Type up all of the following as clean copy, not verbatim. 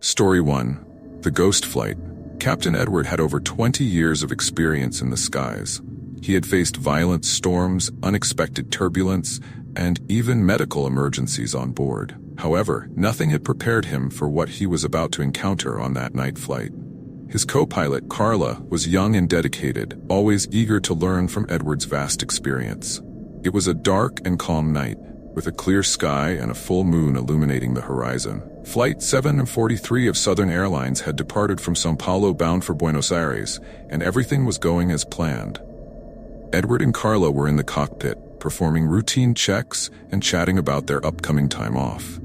Story 1. The Ghost Flight. Captain Edward had over 20 years of experience in the skies. He had faced violent storms, unexpected turbulence, and even medical emergencies on board. However, nothing had prepared him for what he was about to encounter on that night flight. His co-pilot, Carla, was young and dedicated, always eager to learn from Edward's vast experience. It was a dark and calm night, with a clear sky and a full moon illuminating the horizon. Flight 743 of Southern Airlines had departed from São Paulo bound for Buenos Aires, and everything was going as planned. Edward and Carla were in the cockpit, performing routine checks and chatting about their upcoming time off.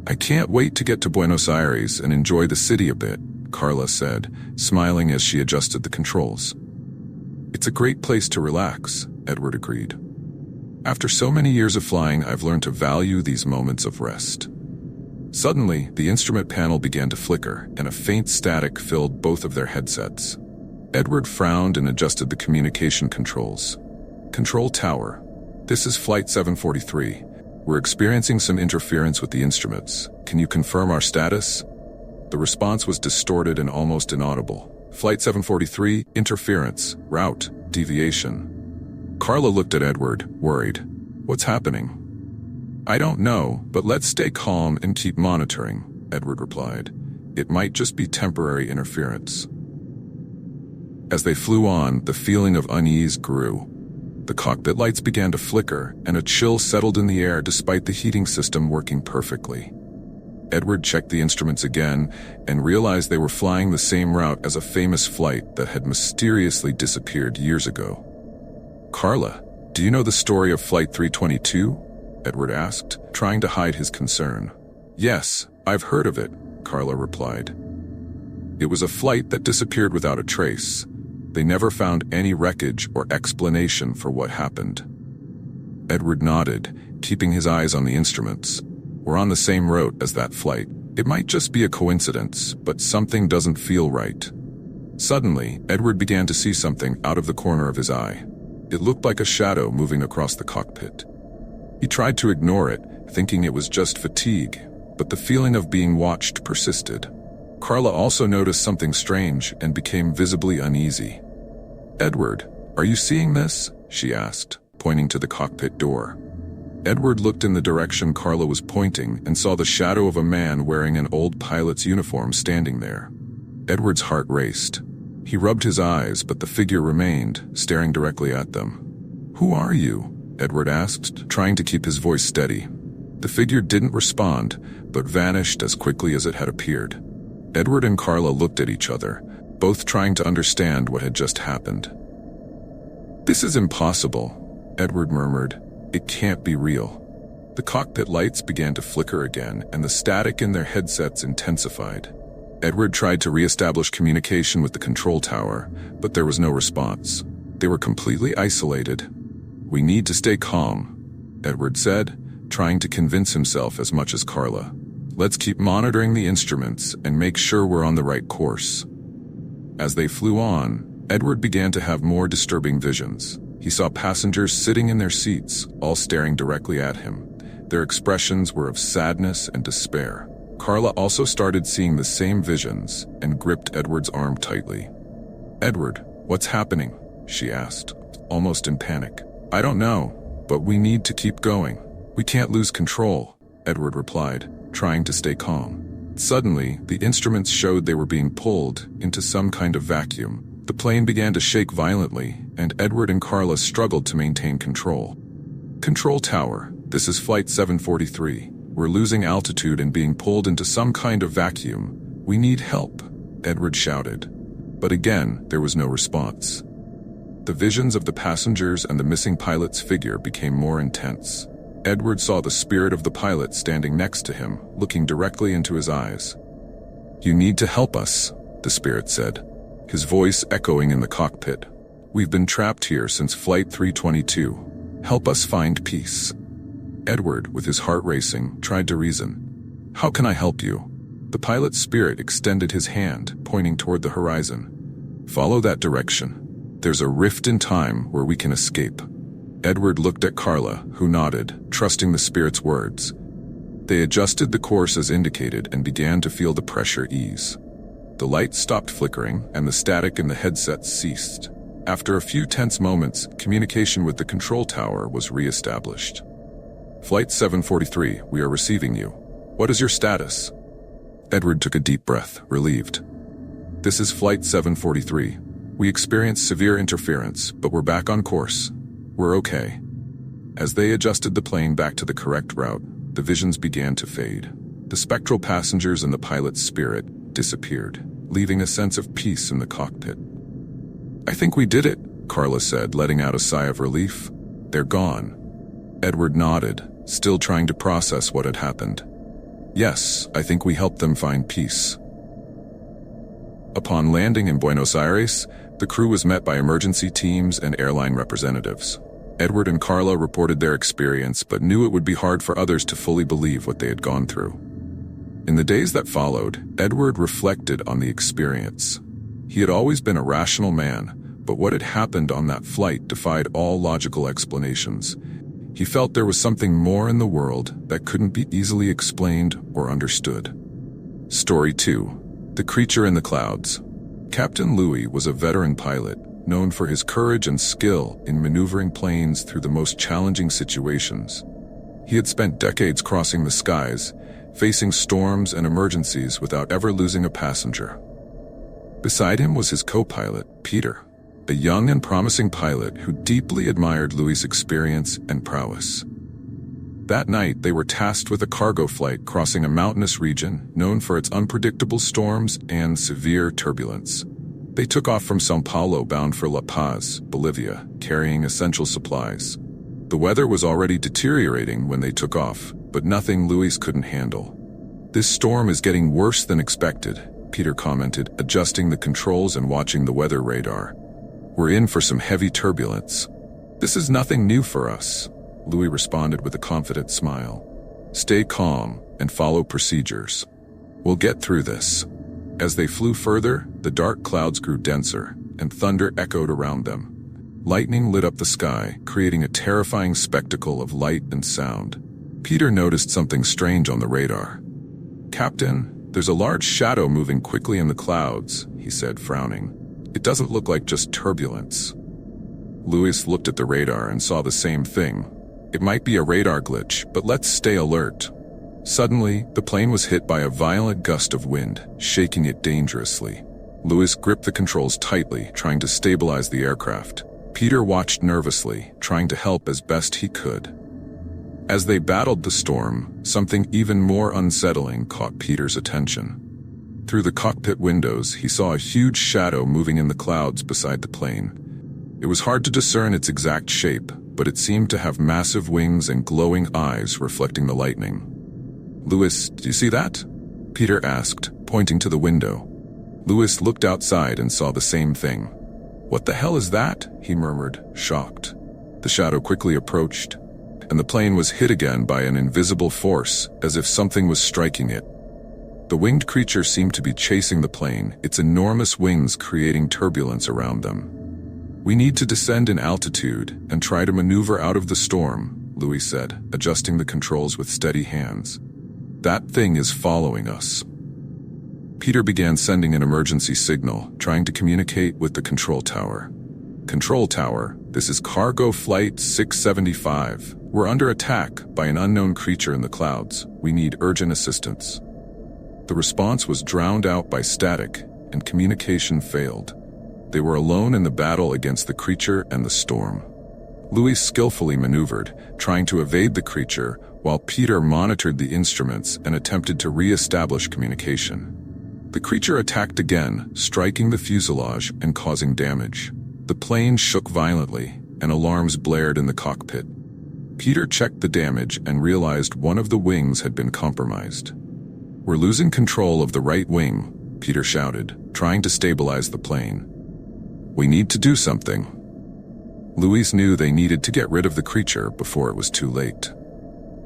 "I can't wait to get to Buenos Aires and enjoy the city a bit," Carla said, smiling as she adjusted the controls. "It's a great place to relax," Edward agreed. "After so many years of flying, I've learned to value these moments of rest." Suddenly, the instrument panel began to flicker, and a faint static filled both of their headsets. Edward frowned and adjusted the communication controls. "Control tower. This is Flight 743. We're experiencing some interference with the instruments. Can you confirm our status?" The response was distorted and almost inaudible. "Flight 743, interference, route, deviation." Carla looked at Edward, worried. "What's happening?" "I don't know, but let's stay calm and keep monitoring," Edward replied. "It might just be temporary interference." As they flew on, the feeling of unease grew. The cockpit lights began to flicker, and a chill settled in the air despite the heating system working perfectly. Edward checked the instruments again and realized they were flying the same route as a famous flight that had mysteriously disappeared years ago. "Carla, do you know the story of Flight 322? Edward asked, trying to hide his concern. "Yes, I've heard of it," Carla replied. "It was a flight that disappeared without a trace. They never found any wreckage or explanation for what happened." Edward nodded, keeping his eyes on the instruments. "We're on the same route as that flight. It might just be a coincidence, but something doesn't feel right." Suddenly, Edward began to see something out of the corner of his eye. It looked like a shadow moving across the cockpit. He tried to ignore it, thinking it was just fatigue, but the feeling of being watched persisted. Carla also noticed something strange and became visibly uneasy. "Edward, are you seeing this?" she asked, pointing to the cockpit door. Edward looked in the direction Carla was pointing and saw the shadow of a man wearing an old pilot's uniform standing there. Edward's heart raced. He rubbed his eyes, but the figure remained, staring directly at them. "Who are you?" Edward asked, trying to keep his voice steady. The figure didn't respond, but vanished as quickly as it had appeared. Edward and Carla looked at each other, both trying to understand what had just happened. "This is impossible," Edward murmured. "It can't be real." The cockpit lights began to flicker again, and the static in their headsets intensified. Edward tried to re-establish communication with the control tower, but there was no response. They were completely isolated. "We need to stay calm," Edward said, trying to convince himself as much as Carla. "Let's keep monitoring the instruments and make sure we're on the right course." As they flew on, Edward began to have more disturbing visions. He saw passengers sitting in their seats, all staring directly at him. Their expressions were of sadness and despair. Carla also started seeing the same visions and gripped Edward's arm tightly. "Edward, what's happening?" she asked, almost in panic. "I don't know, but we need to keep going. We can't lose control," Edward replied, trying to stay calm. Suddenly, the instruments showed they were being pulled into some kind of vacuum. The plane began to shake violently, and Edward and Carla struggled to maintain control. "Control tower, this is Flight 743. We're losing altitude and being pulled into some kind of vacuum. We need help," Edward shouted. But again, there was no response. The visions of the passengers and the missing pilot's figure became more intense. Edward saw the spirit of the pilot standing next to him, looking directly into his eyes. "You need to help us," the spirit said, his voice echoing in the cockpit. "We've been trapped here since Flight 322. Help us find peace." Edward, with his heart racing, tried to reason. "How can I help you?" The pilot's spirit extended his hand, pointing toward the horizon. "Follow that direction. There's a rift in time where we can escape." Edward looked at Carla, who nodded, trusting the spirit's words. They adjusted the course as indicated and began to feel the pressure ease. The lights stopped flickering and the static in the headsets ceased. After a few tense moments, communication with the control tower was re-established. Flight 743, we are receiving you. What is your status? Edward took a deep breath, relieved. This is Flight 743. We experienced severe interference, but we're back on course. We're okay. As they adjusted the plane back to the correct route, the visions began to fade. The spectral passengers and the pilot's spirit disappeared, leaving a sense of peace in the cockpit. I think we did it, Carla said, letting out a sigh of relief. They're gone. Edward nodded, still trying to process what had happened. Yes, I think we helped them find peace. Upon landing in Buenos Aires, the crew was met by emergency teams and airline representatives. Edward and Carla reported their experience, but knew it would be hard for others to fully believe what they had gone through. In the days that followed, Edward reflected on the experience. He had always been a rational man, but what had happened on that flight defied all logical explanations. He felt there was something more in the world that couldn't be easily explained or understood. Story 2. The Creature in the Clouds. Captain Louis was a veteran pilot, known for his courage and skill in maneuvering planes through the most challenging situations. He had spent decades crossing the skies, facing storms and emergencies without ever losing a passenger. Beside him was his co-pilot, Peter, a young and promising pilot who deeply admired Louis' experience and prowess. That night, they were tasked with a cargo flight crossing a mountainous region known for its unpredictable storms and severe turbulence. They took off from São Paulo bound for La Paz, Bolivia, carrying essential supplies. The weather was already deteriorating when they took off, but nothing Louis couldn't handle. This storm is getting worse than expected, Peter commented, adjusting the controls and watching the weather radar. We're in for some heavy turbulence. This is nothing new for us, Louis responded with a confident smile. Stay calm and follow procedures. We'll get through this. As they flew further, the dark clouds grew denser, and thunder echoed around them. Lightning lit up the sky, creating a terrifying spectacle of light and sound. Peter noticed something strange on the radar. Captain, there's a large shadow moving quickly in the clouds, he said, frowning. It doesn't look like just turbulence. Louis looked at the radar and saw the same thing. It might be a radar glitch, but let's stay alert. Suddenly, the plane was hit by a violent gust of wind, shaking it dangerously. Louis gripped the controls tightly, trying to stabilize the aircraft. Peter watched nervously, trying to help as best he could. As they battled the storm, something even more unsettling caught Peter's attention. Through the cockpit windows, he saw a huge shadow moving in the clouds beside the plane. It was hard to discern its exact shape, but it seemed to have massive wings and glowing eyes reflecting the lightning. Louis, do you see that? Peter asked, pointing to the window. Louis looked outside and saw the same thing. What the hell is that? He murmured, shocked. The shadow quickly approached, and the plane was hit again by an invisible force, as if something was striking it. The winged creature seemed to be chasing the plane, its enormous wings creating turbulence around them. We need to descend in altitude and try to maneuver out of the storm, Louis said, adjusting the controls with steady hands. That thing is following us. Peter began sending an emergency signal, trying to communicate with the control tower. Control tower, this is Cargo Flight 675. We're under attack by an unknown creature in the clouds. We need urgent assistance. The response was drowned out by static, and communication failed. They were alone in the battle against the creature and the storm. Louis skillfully maneuvered, trying to evade the creature, while Peter monitored the instruments and attempted to re-establish communication. The creature attacked again, striking the fuselage and causing damage. The plane shook violently, and alarms blared in the cockpit. Peter checked the damage and realized one of the wings had been compromised. We're losing control of the right wing, Peter shouted, trying to stabilize the plane. We need to do something. Louis knew they needed to get rid of the creature before it was too late.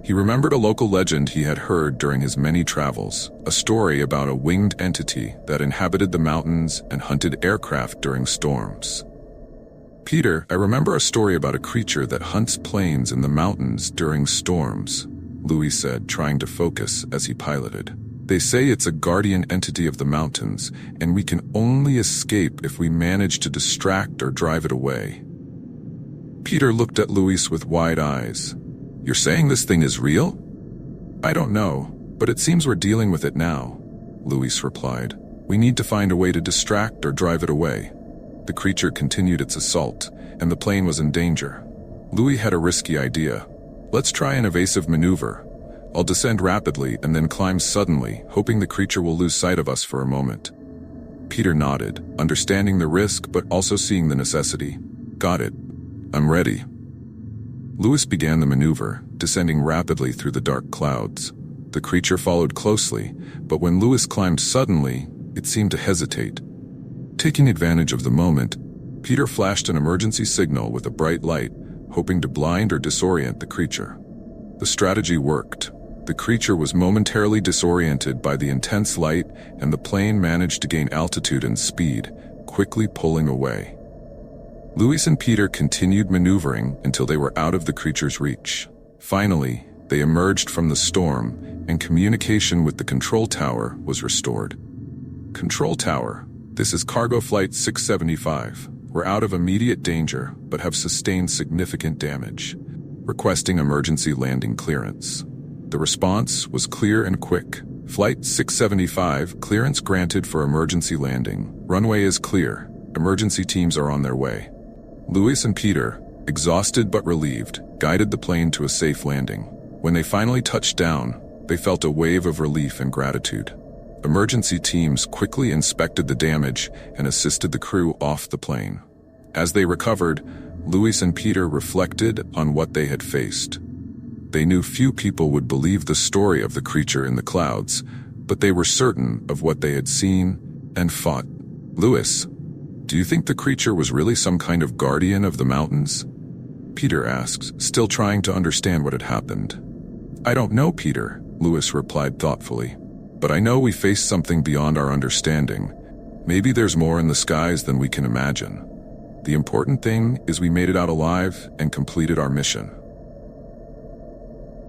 He remembered a local legend he had heard during his many travels, a story about a winged entity that inhabited the mountains and hunted aircraft during storms. Peter, I remember a story about a creature that hunts planes in the mountains during storms, Louis said, trying to focus as he piloted. "They say it's a guardian entity of the mountains, and we can only escape if we manage to distract or drive it away." Peter looked at Louis with wide eyes. "You're saying this thing is real?" "I don't know, but it seems we're dealing with it now," Louis replied. "We need to find a way to distract or drive it away." The creature continued its assault, and the plane was in danger. Louis had a risky idea. "Let's try an evasive maneuver. I'll descend rapidly and then climb suddenly, hoping the creature will lose sight of us for a moment." Peter nodded, understanding the risk but also seeing the necessity. "Got it. I'm ready." Louis began the maneuver, descending rapidly through the dark clouds. The creature followed closely, but when Louis climbed suddenly, it seemed to hesitate. Taking advantage of the moment, Peter flashed an emergency signal with a bright light, hoping to blind or disorient the creature. The strategy worked. The creature was momentarily disoriented by the intense light, and the plane managed to gain altitude and speed, quickly pulling away. Louis and Peter continued maneuvering until they were out of the creature's reach. Finally, they emerged from the storm, and communication with the control tower was restored. "Control tower, this is Cargo Flight 675. We're out of immediate danger, but have sustained significant damage. Requesting emergency landing clearance." The response was clear and quick. "Flight 675, clearance granted for emergency landing. Runway is clear. Emergency teams are on their way." Louis and Peter, exhausted but relieved, guided the plane to a safe landing. When they finally touched down, they felt a wave of relief and gratitude. Emergency teams quickly inspected the damage and assisted the crew off the plane. As they recovered, Louis and Peter reflected on what they had faced. They knew few people would believe the story of the creature in the clouds, but they were certain of what they had seen and fought. "Louis, do you think the creature was really some kind of guardian of the mountains?" Peter asked, still trying to understand what had happened. "I don't know, Peter," Louis replied thoughtfully. "But I know we faced something beyond our understanding. Maybe there's more in the skies than we can imagine. The important thing is we made it out alive and completed our mission."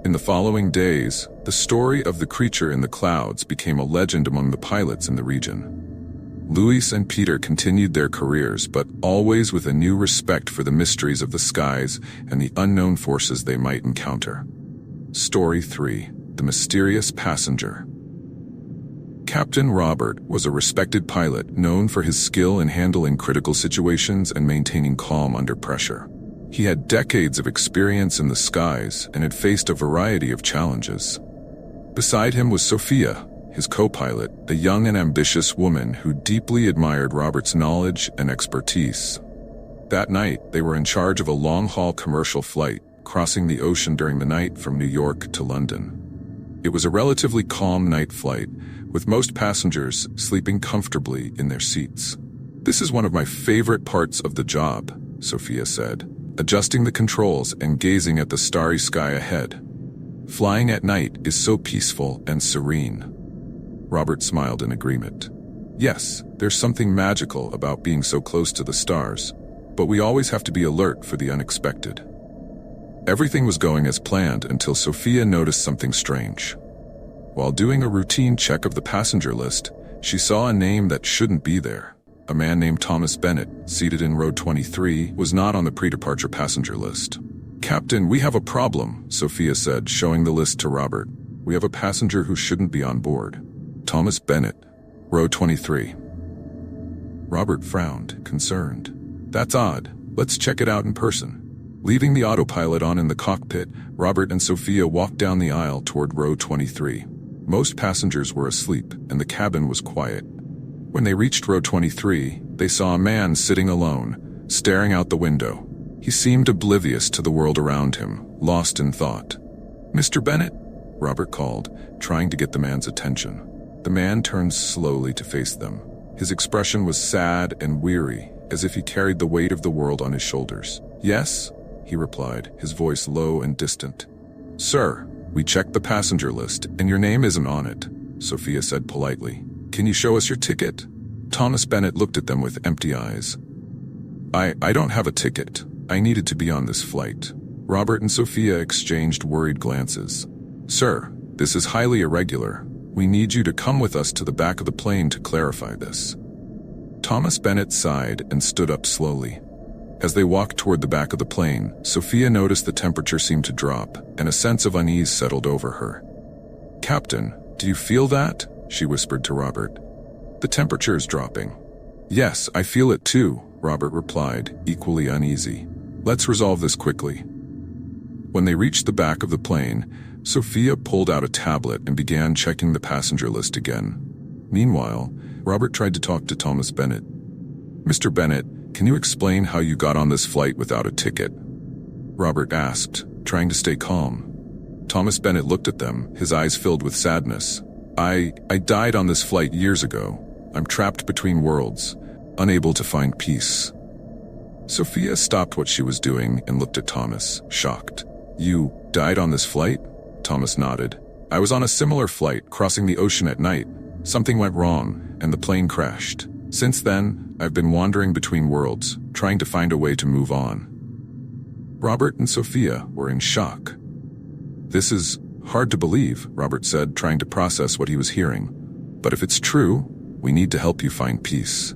In the following days, the story of the creature in the clouds became a legend among the pilots in the region. Louis and Peter continued their careers, but always with a new respect for the mysteries of the skies and the unknown forces they might encounter. Story 3: The Mysterious Passenger. Captain Robert was a respected pilot known for his skill in handling critical situations and maintaining calm under pressure. He had decades of experience in the skies and had faced a variety of challenges. Beside him was Sophia, his co-pilot, a young and ambitious woman who deeply admired Robert's knowledge and expertise. That night, they were in charge of a long-haul commercial flight, crossing the ocean during the night from New York to London. It was a relatively calm night flight, with most passengers sleeping comfortably in their seats. "This is one of my favorite parts of the job," Sophia said, adjusting the controls and gazing at the starry sky ahead. "Flying at night is so peaceful and serene." Robert smiled in agreement. "Yes, there's something magical about being so close to the stars, but we always have to be alert for the unexpected." Everything was going as planned until Sophia noticed something strange. While doing a routine check of the passenger list, she saw a name that shouldn't be there. A man named Thomas Bennett, seated in row 23, was not on the pre-departure passenger list. "Captain, we have a problem," Sophia said, showing the list to Robert. "We have a passenger who shouldn't be on board. Thomas Bennett, row 23. Robert frowned, concerned. "That's odd. Let's check it out in person." Leaving the autopilot on in the cockpit, Robert and Sophia walked down the aisle toward row 23. Most passengers were asleep, and the cabin was quiet. When they reached row 23, they saw a man sitting alone, staring out the window. He seemed oblivious to the world around him, lost in thought. "Mr. Bennett?" Robert called, trying to get the man's attention. The man turned slowly to face them. His expression was sad and weary, as if he carried the weight of the world on his shoulders. "Yes?" he replied, his voice low and distant. "Sir, we checked the passenger list, and your name isn't on it," Sophia said politely. "Can you show us your ticket?" Thomas Bennett looked at them with empty eyes. I don't have a ticket. I needed to be on this flight." Robert and Sophia exchanged worried glances. "Sir, this is highly irregular. We need you to come with us to the back of the plane to clarify this." Thomas Bennett sighed and stood up slowly. As they walked toward the back of the plane, Sophia noticed the temperature seemed to drop, and a sense of unease settled over her. "Captain, do you feel that?" she whispered to Robert. "The temperature is dropping." "Yes, I feel it too," Robert replied, equally uneasy. "Let's resolve this quickly." When they reached the back of the plane, Sophia pulled out a tablet and began checking the passenger list again. Meanwhile, Robert tried to talk to Thomas Bennett. "Mr. Bennett, can you explain how you got on this flight without a ticket?" Robert asked, trying to stay calm. Thomas Bennett looked at them, his eyes filled with sadness. I died on this flight years ago. I'm trapped between worlds, unable to find peace." Sophia stopped what she was doing and looked at Thomas, shocked. "You died on this flight?" Thomas nodded. "I was on a similar flight, crossing the ocean at night. Something went wrong, and the plane crashed. Since then, I've been wandering between worlds, trying to find a way to move on." Robert and Sophia were in shock. "This is hard to believe," Robert said, trying to process what he was hearing. "But if it's true, we need to help you find peace."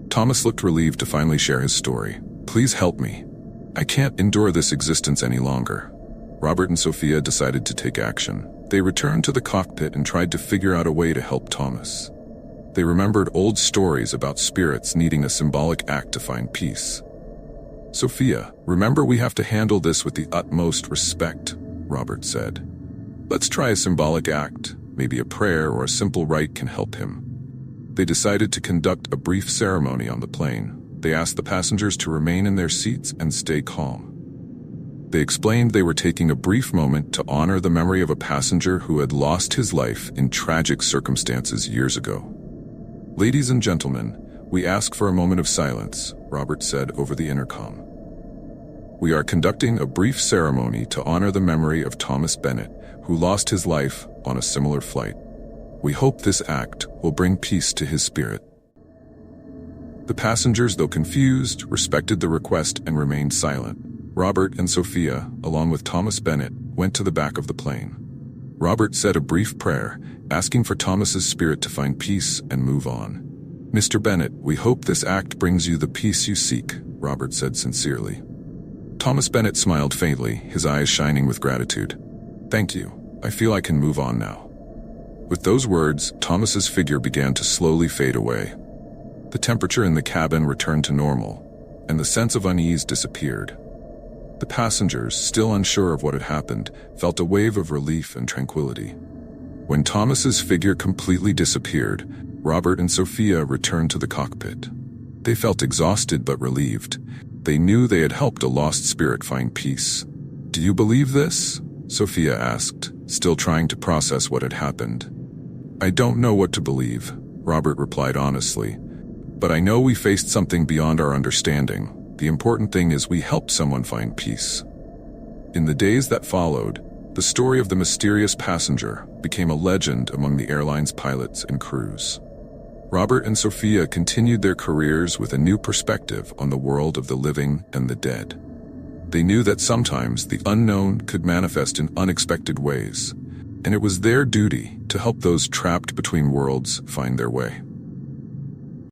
Thomas looked relieved to finally share his story. "Please help me. I can't endure this existence any longer." Robert and Sophia decided to take action. They returned to the cockpit and tried to figure out a way to help Thomas. They remembered old stories about spirits needing a symbolic act to find peace. "Sophia, remember we have to handle this with the utmost respect," Robert said. "Let's try a symbolic act. Maybe a prayer or a simple rite can help him." They decided to conduct a brief ceremony on the plane. They asked the passengers to remain in their seats and stay calm. They explained they were taking a brief moment to honor the memory of a passenger who had lost his life in tragic circumstances years ago. "Ladies and gentlemen, we ask for a moment of silence," Robert said over the intercom. "We are conducting a brief ceremony to honor the memory of Thomas Bennett, who lost his life on a similar flight. We hope this act will bring peace to his spirit." The passengers, though confused, respected the request and remained silent. Robert and Sophia, along with Thomas Bennett, went to the back of the plane. Robert said a brief prayer, asking for Thomas's spirit to find peace and move on. "Mr. Bennett, we hope this act brings you the peace you seek," Robert said sincerely. Thomas Bennett smiled faintly, his eyes shining with gratitude. "Thank you. I feel I can move on now." With those words, Thomas's figure began to slowly fade away. The temperature in the cabin returned to normal, and the sense of unease disappeared. The passengers, still unsure of what had happened, felt a wave of relief and tranquility. When Thomas's figure completely disappeared, Robert and Sophia returned to the cockpit. They felt exhausted but relieved. They knew they had helped a lost spirit find peace. "Do you believe this?" Sophia asked, still trying to process what had happened. "I don't know what to believe," Robert replied honestly. "But I know we faced something beyond our understanding. The important thing is we helped someone find peace." In the days that followed, the story of the mysterious passenger became a legend among the airline's pilots and crews. Robert and Sophia continued their careers with a new perspective on the world of the living and the dead. They knew that sometimes the unknown could manifest in unexpected ways, and it was their duty to help those trapped between worlds find their way.